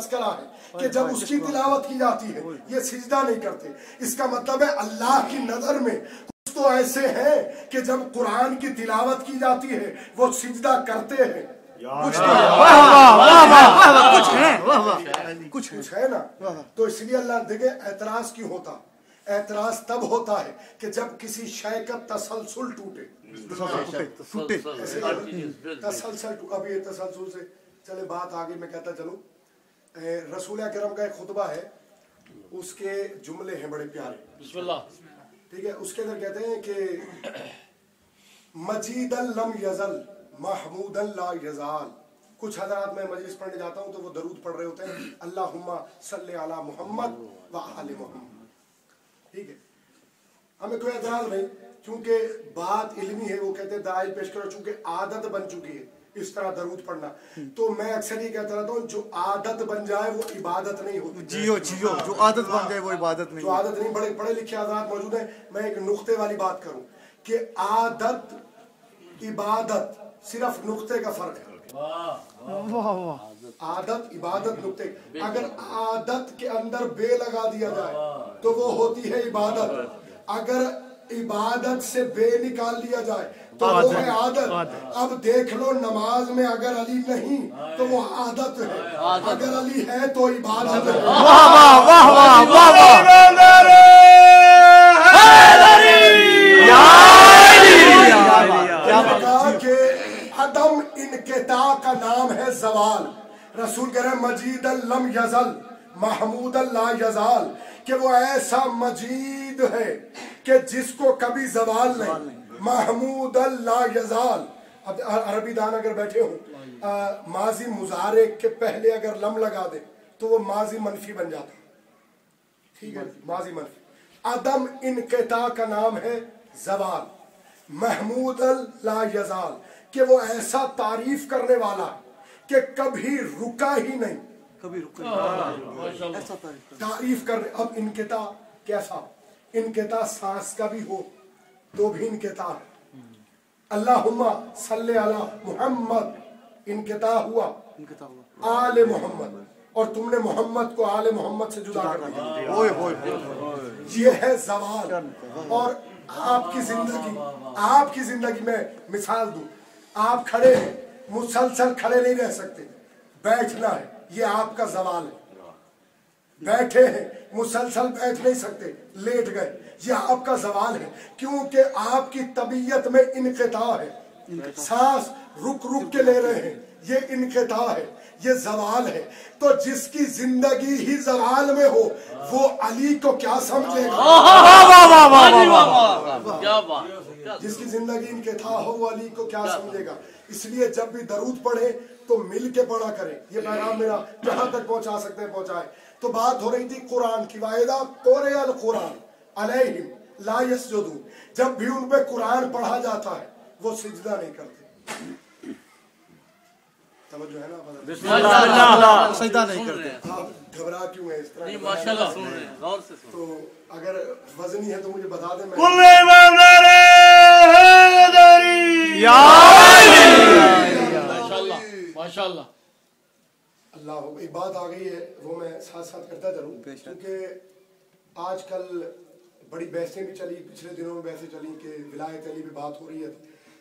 کرا ہے کہ جب اس کی تلاوت کی جاتی ہے یہ سجدہ نہیں کرتے. اس کا مطلب ہے اللہ کی نظر میں کچھ تو ایسے ہیں کہ جب قرآن کی تلاوت کی جاتی ہے وہ سجدہ کرتے ہیں. کچھ ہے نا. تو اس لیے اللہ دیکھے اعتراض کیوں ہوتا؟ اعتراض تب ہوتا ہے کہ جب کسی شے کا تسلسل ٹوٹے. تسلسل اب یہ تسلسل سے چلے بات آگے میں کہتا چلوں. رسول اکرم کا ایک خطبہ ہے, اس کے جملے ہیں بڑے پیارے. بسم اللہ. ٹھیک ہے, اس کے اندر کہتے ہیں کہ مجیدا لم یزل محمودا لا یزال. کچھ حضرات میں مجلس پڑھنے جاتا ہوں تو وہ درود پڑھ رہے ہوتے ہیں اللہم صلی علی محمد و آل محمد. ٹھیک ہے, ہمیں کوئی اعتراض نہیں چونکہ بات علمی ہے. وہ کہتے ہیں دلائل پیش کرو, چونکہ عادت بن چکی ہے اس طرح درود پڑھنا. تو میں اکثر یہ کہتا رہتا ہوں جو عادت بن جائے وہ عبادت نہیں ہوتی. جیو جو عادت بن جائے وہ عبادت نہیں. جو عادت نہیں, بڑے پڑھے لکھے حضرات موجود ہیں. میں ایک نقطے والی بات کروں کہ عادت عبادت صرف نقطے کا فرق ہے. عادت عبادت نقطے. اگر عادت کے اندر بے لگا دیا جائے تو وہ ہوتی ہے عبادت. اگر عبادت سے بے نکال لیا جائے تو وہ ہے عادت. اب دیکھ لو نماز میں اگر علی نہیں تو وہ عادت ہے, اگر علی ہے تو عبادت ہے. کہ عدم انقطاع کا نام ہے زوال. رسول کہہ رہے ہیں مجید لم یزل محمود لا یزال, کہ وہ ایسا مجید ہے کہ جس کو کبھی زوال نہیں. محمود لا یزال. اب عربی دان اگر بیٹھے ہوں ماضی مضارع کے پہلے اگر لم لگا دے تو وہ ماضی منفی بن جاتا. ٹھیک ہے, ماضی منفی. عدم انقطاع کا نام ہے زوال. محمود لا یزال, کہ وہ ایسا تعریف کرنے والا کہ کبھی رکا ہی نہیں. کبھی رکا تعریف کرنے. اب انقطاع کیسا؟ انقطاع سانس کا بھی ہو تو بھی انقطاع ہے. اللہم صلی علی محمد انقطاع ہوا آل محمد, اور تم نے محمد کو آل محمد سے جدا کر دیا. یہ ہے زوال. اور آپ کی زندگی میں مثال دوں. آپ کھڑے ہیں, مسلسل کھڑے نہیں رہ سکتے, بیٹھنا ہے, یہ آپ کا زوال ہے. بیٹھے ہیں, مسلسل بیٹھ نہیں سکتے, لیٹ گئے, یہ آپ کا زوال ہے. کیونکہ آپ کی طبیعت میں انقطاع ہے. سانس رک رک کے لے رہے ہیں, یہ انقطاع ہے, یہ زوال ہے. تو جس کی زندگی ہی زوال میں ہو وہ علی کو کیا سمجھے گا؟ جس کی زندگی انقطاع ہو وہ علی کو کیا سمجھے گا؟ اس لیے جب بھی درود پڑھے تو مل کے پڑھا کریں. یہ پیغام میرا جہاں تک پہنچا سکتے ہیں پہنچائے. تو بات ہو رہی تھی قرآن کی. وَإِذَا قُرِئَ الْقُرْآنُ عَلَيْهِمْ لَا يَسْجُدُونَ. جب بھی ان پہ قرآن پڑھا جاتا ہے وہ سجدہ نہیں کرتے. توجہ ہے نا؟ سجدہ نہیں کرتے. آپ گھبرا کیوں ہیں اس طرح؟ ماشاءاللہ سن رہے ہیں, غور سے سن. تو اگر وزنی ہے تو مجھے بتا دیں. ماشاءاللہ اللہ. ایک بات آ گئی ہے وہ میں ساتھ ساتھ کرتا چلوں, کیونکہ آج کل بڑی بحثیں بھی چلی, پچھلے دنوں میں بحثیں چلی کہ ولایت علی پہ بات ہو رہی ہے.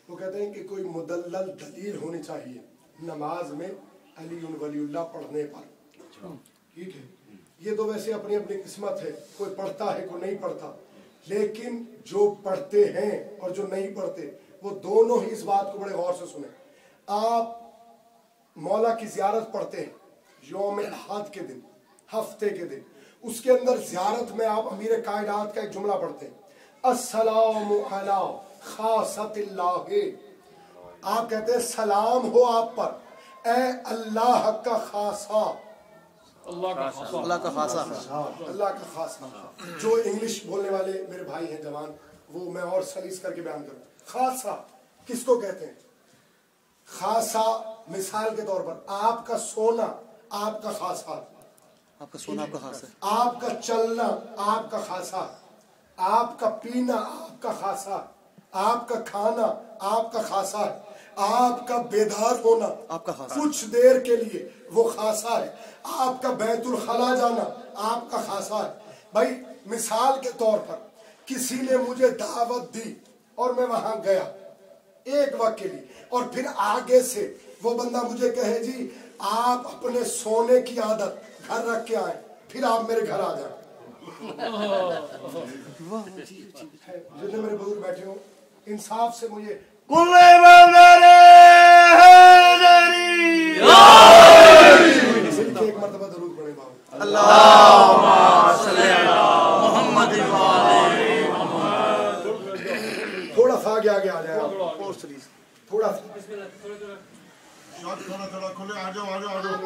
وہ کہتے ہیں کہ کوئی مدلل دلیل ہونی چاہیے نماز میں علی ولی اللہ پڑھنے پر. ٹھیک ہے, یہ تو ویسے اپنی اپنی قسمت ہے, کوئی پڑھتا ہے کوئی نہیں پڑھتا. لیکن جو پڑھتے ہیں اور جو نہیں پڑھتے وہ دونوں ہی اس بات کو بڑے غور سے سنیں. آپ مولا کی زیارت پڑھتے ہیں یوم احد کے دن, ہفتے کے دن, اس کے اندر زیارت میں آپ امیر کائنات کا ایک جملہ پڑھتے ہیں السلام علی خاصۃ اللہ. آپ کہتے ہیں سلام ہو آپ پر اے اللہ کا خاصہ. اللہ کا خاصہ. اللہ کا خاصہ. جو انگلش بولنے والے میرے بھائی ہیں جوان, وہ میں اور سلیس کر کے بیان کروں. خاصہ کس کو کہتے ہیں؟ خاصہ مثال کے طور پر آپ کا سونا آپ کا خاصہ, آپ کا سونا آپ کا خاصہ, آپ کا چلنا آپ کا خاصہ, آپ کا پینا آپ کا خاصہ, آپ کا کھانا آپ کا خاصہ ہے. آپ کا بیدار ہونا آپ کا خاصہ کچھ دیر کے لیے وہ خاصہ ہے، آپ کا بیت الخلا جانا آپ کا خاصہ ہے۔ بھائی مثال کے طور پر کسی نے مجھے دعوت دی اور میں وہاں گیا ایک وقت کے لیے، اور پھر آگے سے وہ بندہ مجھے کہے جی آپ اپنے سونے کی عادت گھر رکھ کے آئیں، پھر آپ میرے گھر آ جائیں۔ جتنے میرے بزرگ بیٹھے ہوں انصاف سے مجھے ایک مرتبہ درود پڑھیں بابا، تھوڑا سا آگے آگے آ جائیں آپ، تھوڑا سا تھوڑا کھلے، آ جاؤ آ جاؤ آ جاؤ۔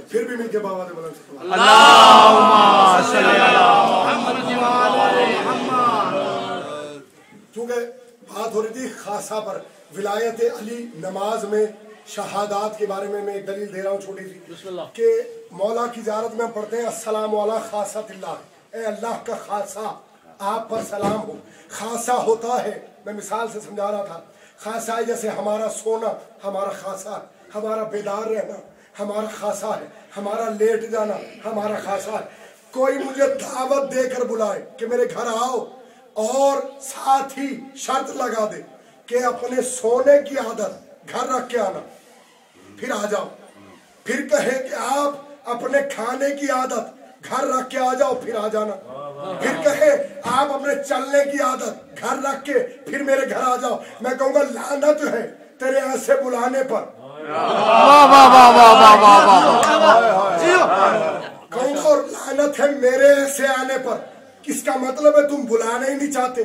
پھر بھی مل کے بابا نے بلند سے چونکہ بات ہو رہی تھی خاصہ پر، ولایت علی نماز میں شہادات کے بارے میں ایک دلیل دے رہا ہوں چھوٹی سی، کہ مولا کی زیارت میں ہم پڑھتے ہیں السلام علی خاصۃ اللہ، اے اللہ کا خاصہ آپ پر سلام ہو۔ خاصہ ہوتا ہے، میں مثال سے سمجھا رہا تھا، خاصہ ہے جیسے ہمارا سونا ہمارا خاصہ ہے، ہمارا بیدار رہنا ہمارا خاصہ ہے، ہمارا لیٹ جانا ہمارا خاصہ ہے۔ کوئی مجھے دعوت دے کر بلائے کہ میرے گھر آؤ، اور ساتھ ہی شرط لگا دے کہ اپنے سونے کی عادت گھر رکھ کے آنا، پھر آ جاؤ، پھر کہے کہ آپ اپنے کھانے کی عادت گھر رکھ کے آ جاؤ، پھر آ جانا، پھر کہے آپ اپنے چلنے کی عادت گھر رکھ کے پھر میرے گھر آ جاؤ، میں کہوں گا لعنت ہے تیرے ایسے بلانے پر، کہوں گا اور لعنت ہے میرے ایسے آنے پر۔ اس کا مطلب ہے تم بلانا ہی نہیں چاہتے،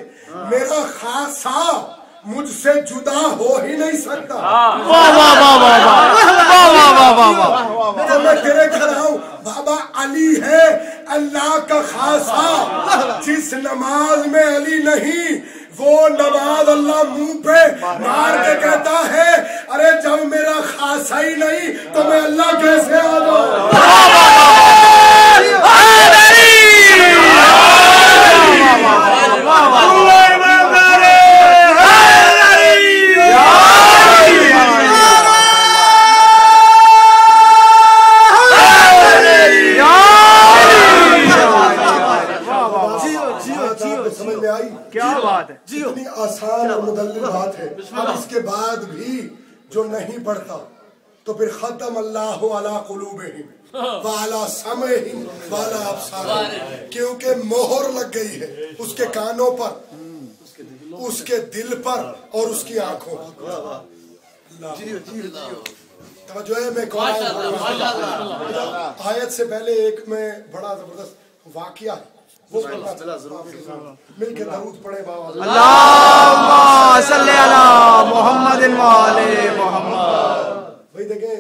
میرا خاصہ مجھ سے جدا ہو ہی نہیں سکتا، تو میں تیرے گھر آؤں۔ بابا علی ہے اللہ کا خاصہ، جس نماز میں علی نہیں وہ نماز اللہ منہ پہ مار کے کہتا ہے ارے جب میرا خاصہ ہی نہیں تو میں اللہ کیسے آ جاؤں۔ سمجھ میں آئی؟ کیا بات ہے، اتنی آسان اور مدلل بات ہے۔ اب اس کے بعد بھی جو نہیں پڑھتا تو پھر ختم اللہ علی قلوبہم وعلی سمعہم وعلی ابصارہم، کیونکہ مہر لگ گئی ہے اس کے کانوں پر، اس کے دل پر اور اس کی آنکھوں پر۔ توجہ ہے، میں آیت سے پہلے ایک میں بڑا زبردست واقعہ ہے، وہ مل کے درود پڑھے بابا۔ اللہم صلی علی محمد وآلِ محمد۔ بھائی دیکھیں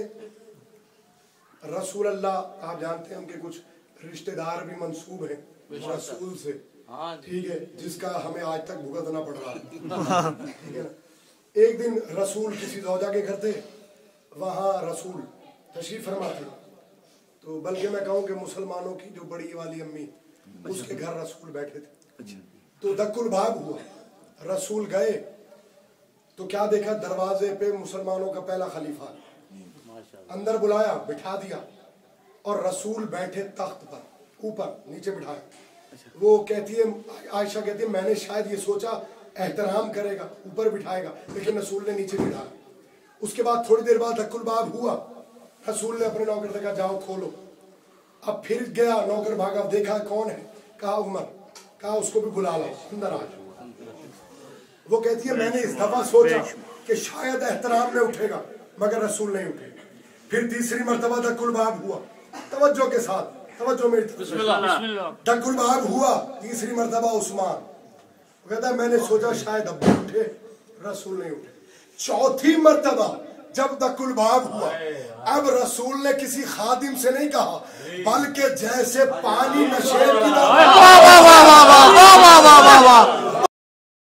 رسول اللہ آپ جانتے ہیں کہ کچھ رشتہ دار بھی منسوب ہیں رسول سے، ٹھیک ہے، جس کا ہمیں آج تک بھگتنا پڑ رہا ہے، ٹھیک ہے نا۔ ایک دن رسول کسی زوجہ کے گھر تھے، وہاں رسول تشریف فرما تھے، تو بلکہ میں کہوں کہ مسلمانوں کی جو بڑی والی امی اس کے گھر رسول بیٹھے تھے، تو دک الباب ہوا، رسول گئے تو کیا دیکھا، دروازے پہ مسلمانوں کا پہلا خلیفہ، اندر بلایا، بٹھا دیا، اور رسول بیٹھے تخت پر، اوپر نیچے بٹھایا۔ وہ کہتی ہے، عائشہ کہتی ہے میں نے شاید یہ سوچا احترام کرے گا اوپر بٹھائے گا، لیکن رسول نے نیچے بٹھایا۔ اس کے بعد تھوڑی دیر بعد دک الباب ہوا، رسول نے اپنے نوکر سے کہا جاؤ کھولو، اب پھر گیا، نوکر بھاگا، دیکھا کون ہے، کہا عمر، کہا اس کو بھی بلا لاؤ اندر آ۔ وہ کہتی ہے میں نے اس دفعہ سوچا کہ شاید احترام میں اٹھے گا مگر رسول نہیں اٹھے۔ پھر تیسری مرتبہ دک الباب ہوا، توجہ کے ساتھ، توجہ میری طرف، دک الباب ہوا تیسری مرتبہ عثمان، وہ کہتا ہے میں نے سوچا شاید اب اٹھے، رسول نہیں اٹھے۔ چوتھی مرتبہ جب دک الباب ہوا، اب رسول نے کسی خادم سے نہیں کہا بلکہ جیسے پانی نشیب کی طرح